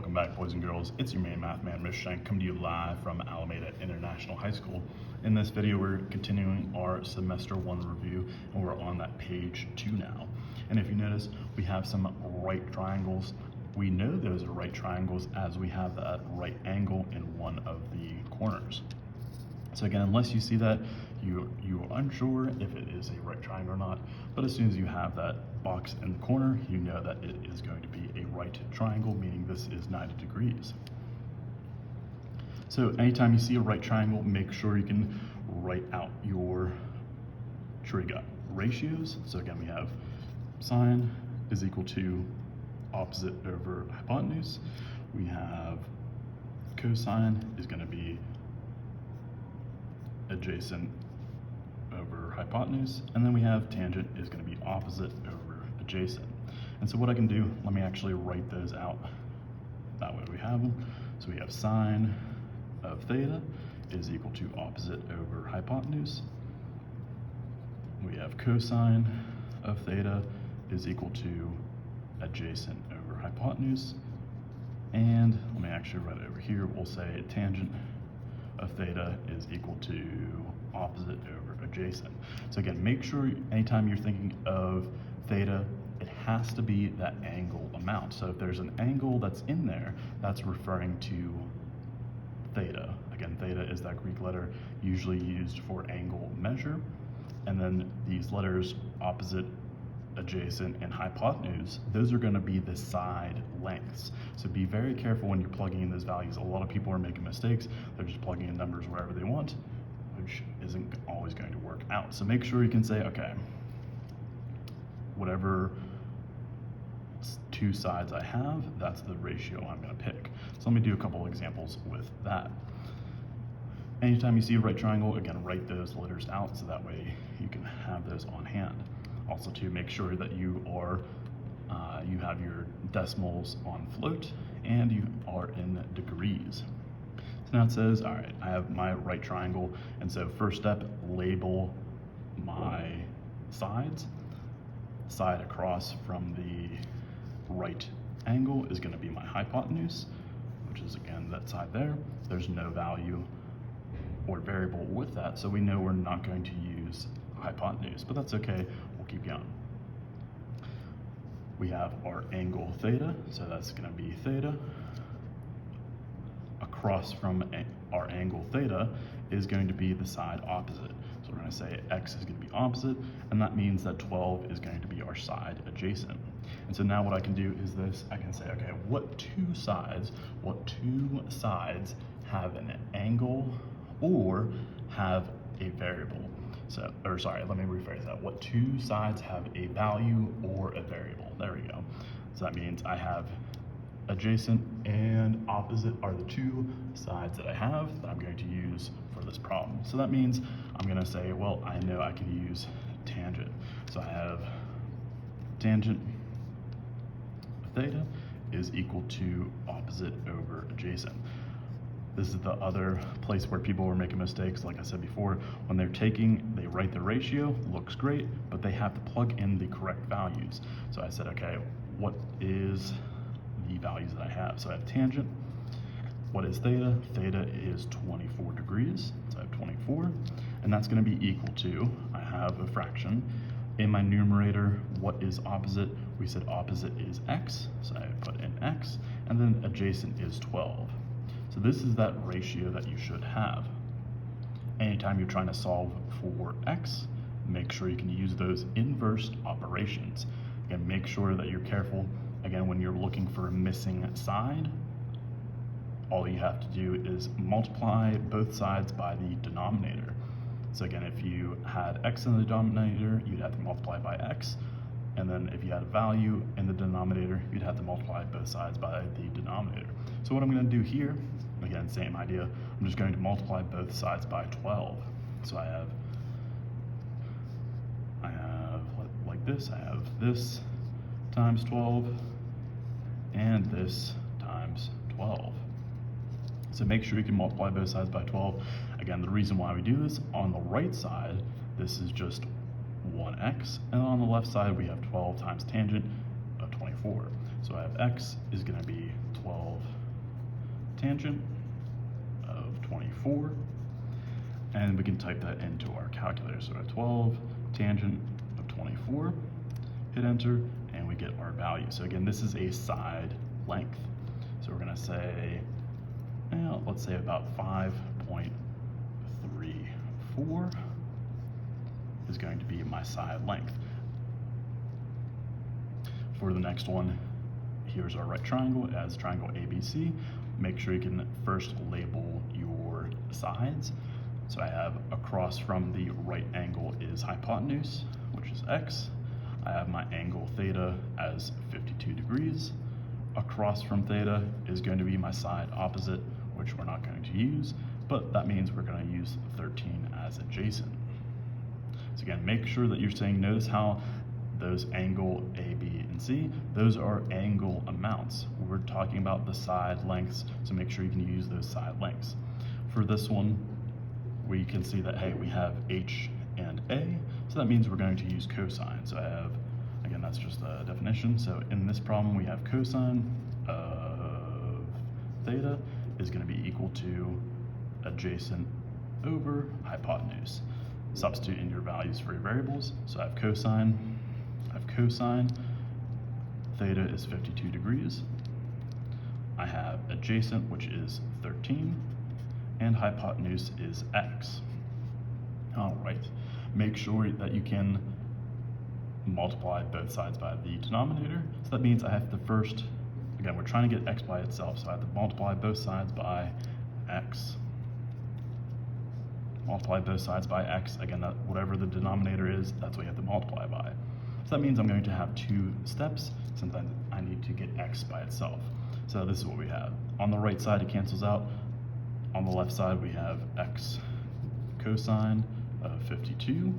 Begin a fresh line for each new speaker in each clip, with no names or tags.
welcome back, boys and girls. It's your main math man, Mr. Shank, coming to you live from Alameda International High School. In this video, we're continuing our semester 1 review, and we're on that page 2 now. And if you notice, we have some right triangles. We know those are right triangles as we have that right angle in one of the corners. So again, unless you see that, you are unsure if it is a right triangle or not, but as soon as you have that box in the corner, you know that it is going to be a right triangle, meaning this is 90 degrees. So anytime you see a right triangle, make sure you can write out your trig ratios. So again, we have sine is equal to opposite over hypotenuse. We have cosine is going to be adjacent over hypotenuse, and then we have tangent is going to be opposite over adjacent. And so what I can do, let me actually write those out. That way we have them. So we have sine of theta is equal to opposite over hypotenuse. We have cosine of theta is equal to adjacent over hypotenuse. And let me actually write it over here. We'll say tangent of theta is equal to opposite over adjacent. So again, make sure anytime you're thinking of theta, it has to be that angle amount. So if there's an angle that's in there, that's referring to theta. Again, theta is that Greek letter usually used for angle measure. And then these letters opposite, adjacent, and hypotenuse, those are going to be the side lengths. So be very careful when you're plugging in those values. A lot of people are making mistakes. They're just plugging in numbers wherever they want, which isn't always going to work out. So make sure you can say, okay, whatever two sides I have, that's the ratio I'm going to pick. So let me do a couple examples with that. Anytime you see a right triangle, again, write those letters out so that way you can have those on hand. Also, to make sure that you have your decimals on float and you are in degrees. So now it says, all right, I have my right triangle, and so first step, label my sides. Side across from the right angle is going to be my hypotenuse, which is again that side there. There's no value or variable with that, so we know we're not going to use hypotenuse, but that's okay, we'll keep going. We have our angle theta, so that's going to be theta. Across from our angle theta is going to be the side opposite. So we're going to say x is going to be opposite, and that means that 12 is going to be our side adjacent. And so now what I can do is this, I can say, okay, what two sides have an angle or have a variable? So, or sorry, let me rephrase that. What two sides have a value or a variable? There we go. So that means I have adjacent and opposite are the two sides that I have that I'm going to use for this problem. So that means I'm going to say, well, I know I can use tangent. So I have tangent theta is equal to opposite over adjacent. This is the other place where people were making mistakes. Like I said before, when they write the ratio, looks great, but they have to plug in the correct values. So I said, okay, what is the values that I have? So I have tangent. What is theta? Theta is 24 degrees. So I have 24, and that's going to be equal to, I have a fraction. In my numerator, what is opposite? We said opposite is x, so I put in x, and then adjacent is 12. So this is that ratio that you should have. Anytime you're trying to solve for x, make sure you can use those inverse operations. Again, make sure that you're careful. Again, when you're looking for a missing side, all you have to do is multiply both sides by the denominator. So again, if you had x in the denominator, you'd have to multiply by x. And then if you had a value in the denominator, you'd have to multiply both sides by the denominator. So what I'm going to do here, again, same idea, I'm just going to multiply both sides by 12. So I have like this, I have this times 12 and this times 12. So make sure you can multiply both sides by 12. Again, the reason why we do this, on the right side, this is just 1x, and on the left side we have 12 times tangent of 24. So I have x is going to be 12 tangent of 24, and we can type that into our calculator. So we have 12 tangent of 24, hit enter, and we get our value. So again, this is a side length. So we're gonna say, well, let's say about 5.34 is going to be my side length. For the next one, here's our right triangle as triangle ABC. Make sure you can first label your sides. So I have across from the right angle is hypotenuse, which is X. I have my angle theta as 52 degrees. Across from theta is going to be my side opposite, which we're not going to use, but that means we're going to use 13 as adjacent. So again, make sure that you're saying, notice how those angle A, B, and C, those are angle amounts. We're talking about the side lengths, so make sure you can use those side lengths. For this one, we can see that, hey, we have H and A, so that means we're going to use cosine. So I have, again, that's just a definition. So in this problem, we have cosine of theta is going to be equal to adjacent over hypotenuse. Substitute in your values for your variables. So I have cosine theta is 52 degrees. I have adjacent, which is 13, and hypotenuse is X. All right, make sure that you can multiply both sides by the denominator. So that means I have to first, again, we're trying to get X by itself, so I have to multiply both sides by X. Multiply both sides by X. Again, that whatever the denominator is, that's what you have to multiply by. So that means I'm going to have two steps. Sometimes I need to get X by itself. So this is what we have. On the right side, it cancels out. On the left side, we have X cosine of 52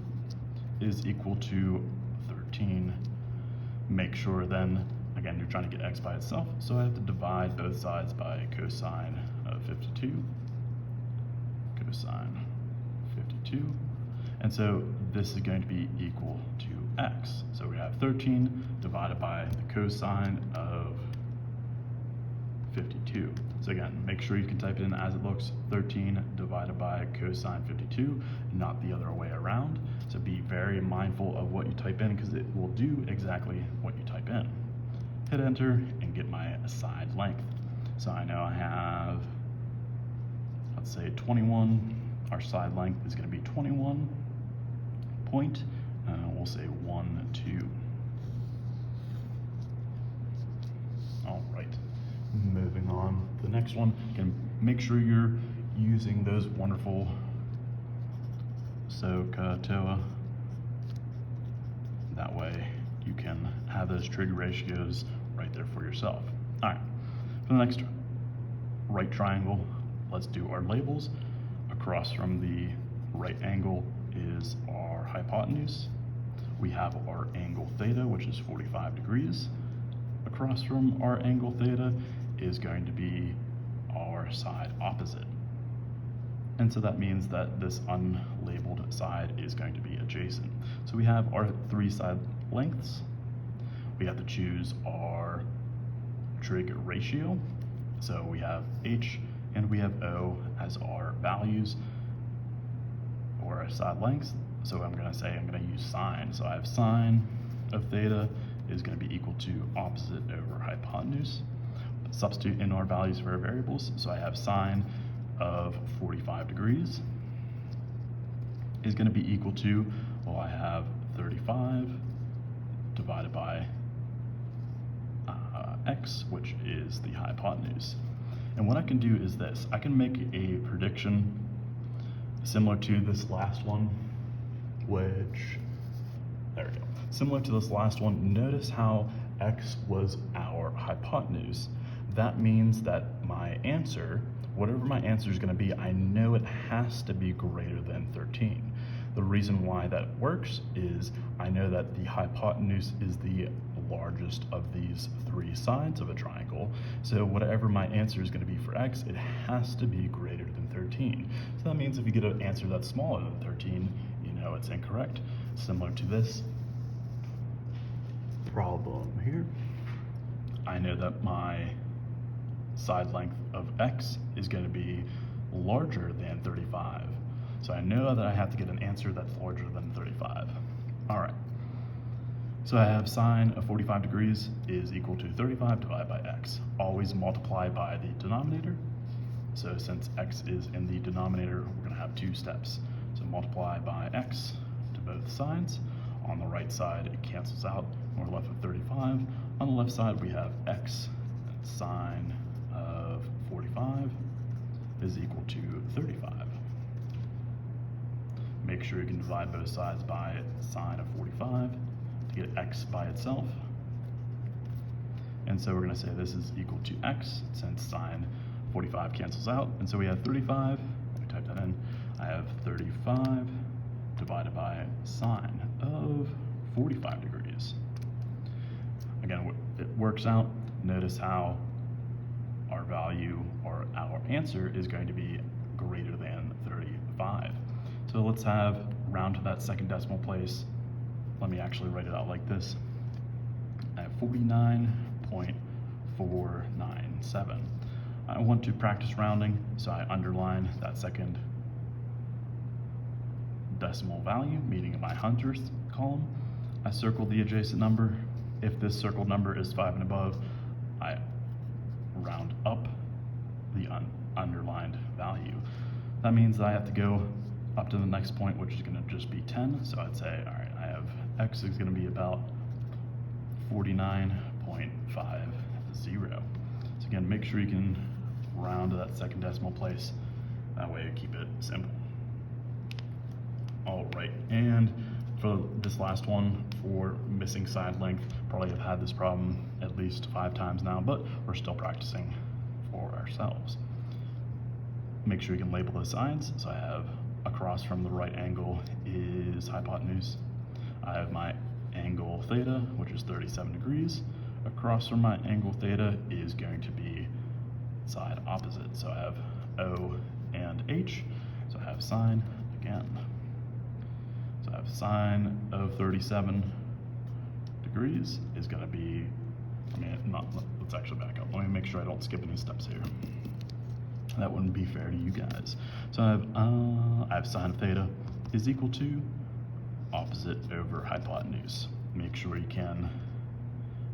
is equal to 13. Make sure then, again, you're trying to get X by itself, so I have to divide both sides by cosine of 52. Cosine 52. And so this is going to be equal to X. So we have 13 divided by the cosine of 52. So again, make sure you can type it in as it looks, 13 divided by cosine 52, not the other way around. So be very mindful of what you type in because it will do exactly what you type in. Hit enter and get my side length. So I know I have, let's say 21, our side length is going to be 21 point, we'll say 1, 2. All right. Moving on to the next one, you can make sure you're using those wonderful SOHCAHTOA. That way you can have those trig ratios right there for yourself. All right, for the next right triangle, let's do our labels. Across from the right angle is our hypotenuse. We have our angle theta, which is 45 degrees. Across from our angle theta is going to be our side opposite. And so that means that this unlabeled side is going to be adjacent. So we have our three side lengths. We have to choose our trig ratio. So we have H and we have O as our values or our side lengths. So I'm going to say I'm going to use sine. So I have sine of theta is going to be equal to opposite over hypotenuse. Substitute in our values for our variables. So I have sine of 45 degrees is going to be equal to, well, I have 35 divided by X, which is the hypotenuse. And what I can do is this. I can make a prediction similar to this last one, which, there we go. Similar to this last one, notice how X was our hypotenuse. That means that my answer, whatever my answer is going to be, I know it has to be greater than 13. The reason why that works is I know that the hypotenuse is the largest of these three sides of a triangle. So whatever my answer is going to be for X, it has to be greater than 13. So that means if you get an answer that's smaller than 13, you know it's incorrect. Similar to this problem here, I know that my side length of x is going to be larger than 35. So I know that I have to get an answer that's larger than 35. All right. So I have sine of 45 degrees is equal to 35 divided by x. Always multiply by the denominator. So since x is in the denominator, we're going to have two steps. So multiply by x to both sides. On the right side, it cancels out. We're left with 35. On the left side, we have x, sine of 45 is equal to 35. Make sure you can divide both sides by sine of 45 to get x by itself. And so we're going to say this is equal to x, since sine 45 cancels out. And so we have 35, let me type that in, I have 35 divided by sine of 45 degrees. Again, it works out. Notice how our value, or our answer, is going to be greater than 35. So let's have round to that second decimal place. Let me actually write it out like this. I have 49.497. I want to practice rounding, so I underline that second decimal value, meaning my hundredth column. I circle the adjacent number. If this circled number is 5 and above, I round up the underlined value. That means that I have to go up to the next point, which is going to just be 10. So I'd say, all right, I have x is going to be about 49.50. So again, make sure you can round to that second decimal place. That way, keep it simple. All right, and for this last one, for missing side length, probably have had this problem at least 5 times now, but we're still practicing for ourselves. Make sure you can label the sides. So I have across from the right angle is hypotenuse. I have my angle theta, which is 37 degrees. Across from my angle theta is going to be side opposite. So I have O and H. So I have sine again. So I have sine of 37 degrees is going to be, let's actually back up. Let me make sure I don't skip any steps here. That wouldn't be fair to you guys. So I have sine of theta is equal to opposite over hypotenuse. Make sure you can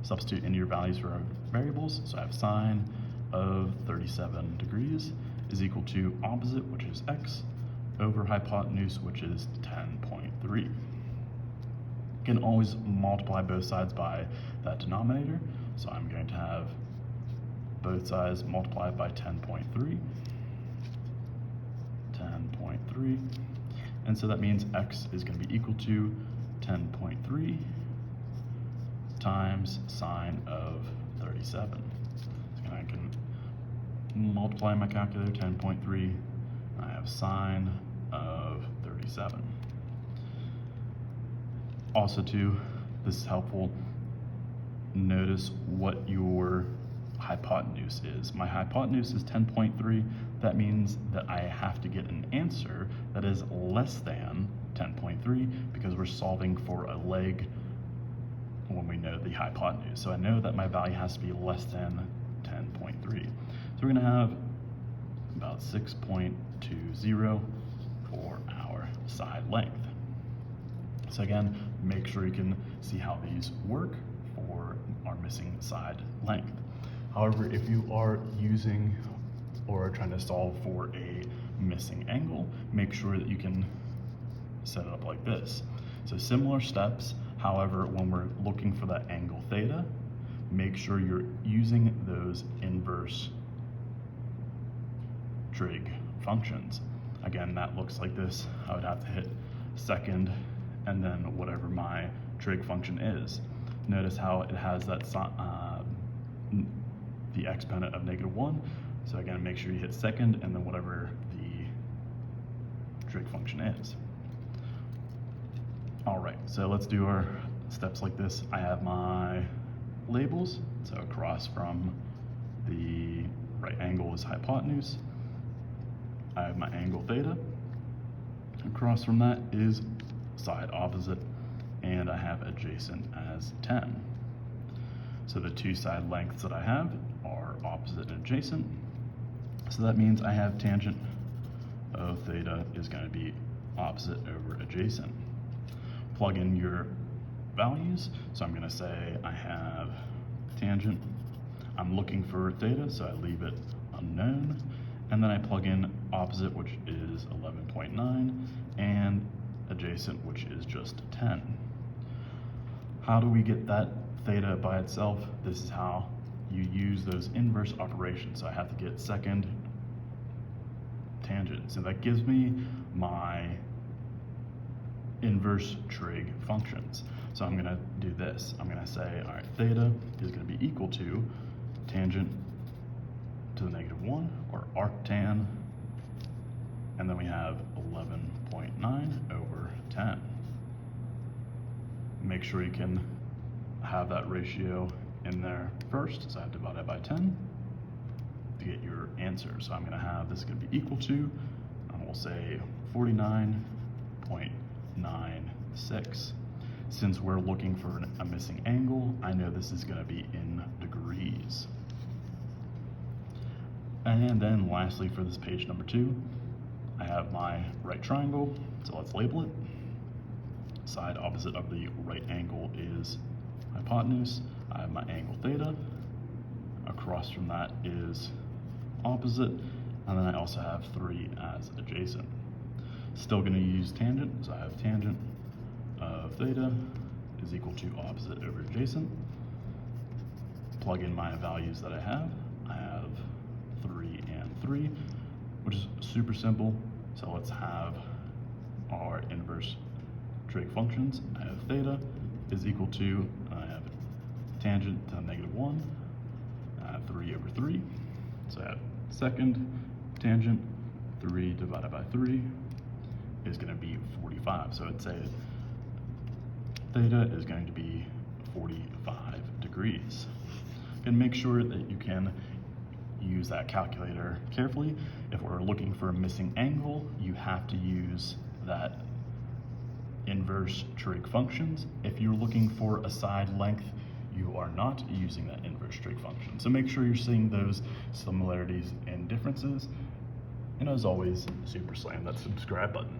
substitute in your values for our variables. So I have sine of 37 degrees is equal to opposite, which is x, over hypotenuse, which is 10.3. You can always multiply both sides by that denominator. So I'm going to have both sides multiplied by 10.3. 10.3. And so that means x is going to be equal to 10.3 times sine of 37. So I can multiply my calculator, 10.3. I have sine of 37. Also too, this is helpful. Notice what your hypotenuse is. My hypotenuse is 10.3. That means that I have to get an answer that is less than 10.3 because we're solving for a leg when we know the hypotenuse. So I know that my value has to be less than 10.3. So we're going to have about 6.20 for our side length. So again, make sure you can see how these work for our missing side length. However, if you are using or trying to solve for a missing angle, make sure that you can set it up like this. So similar steps, however, when we're looking for that angle theta, make sure you're using those inverse trig functions. Again, that looks like this. I would have to hit second and then whatever my trig function is. Notice how it has that the exponent of -1. So again, make sure you hit second and then whatever the trig function is. All right, so let's do our steps like this. I have my labels. So across from the right angle is hypotenuse. I have my angle theta. Across from that is side opposite, and I have adjacent as 10. So the two side lengths that I have are opposite and adjacent. So that means I have tangent of theta is going to be opposite over adjacent. Plug in your values. So I'm going to say I have tangent. I'm looking for theta, so I leave it unknown. And then I plug in opposite, which is 11.9, and adjacent, which is just 10. How do we get that theta by itself? This is how you use those inverse operations. So I have to get second tangent. So that gives me my inverse trig functions. So I'm gonna do this. I'm gonna say, all right, theta is gonna be equal to tangent to the -1, or arctan, and then we have 11.9 over 10. Make sure you can have that ratio in there first, so I have divided by 10 to get your answer. So I'm gonna have this is gonna be equal to, and we'll say 49.96. Since we're looking for a missing angle, I know this is gonna be in degrees. And then lastly, for this page number 2, I have my right triangle, so let's label it. Side opposite of the right angle is hypotenuse. I have my angle theta. Across from that is opposite, and then I also have 3 as adjacent. Still going to use tangent, so I have tangent of theta is equal to opposite over adjacent. Plug in my values that I have. I have 3 and 3, which is super simple. So let's have our inverse trig functions. I have theta is equal to, I have tangent to the -1, I have 3 over 3. So I have second tangent, 3 divided by 3 is going to be 45. So I'd say theta is going to be 45 degrees. And make sure that you can use that calculator carefully. If we're looking for a missing angle, you have to use that inverse trig functions. If you're looking for a side length, you are not using that inverse trig function. So make sure you're seeing those similarities and differences. And as always, super slam that subscribe button.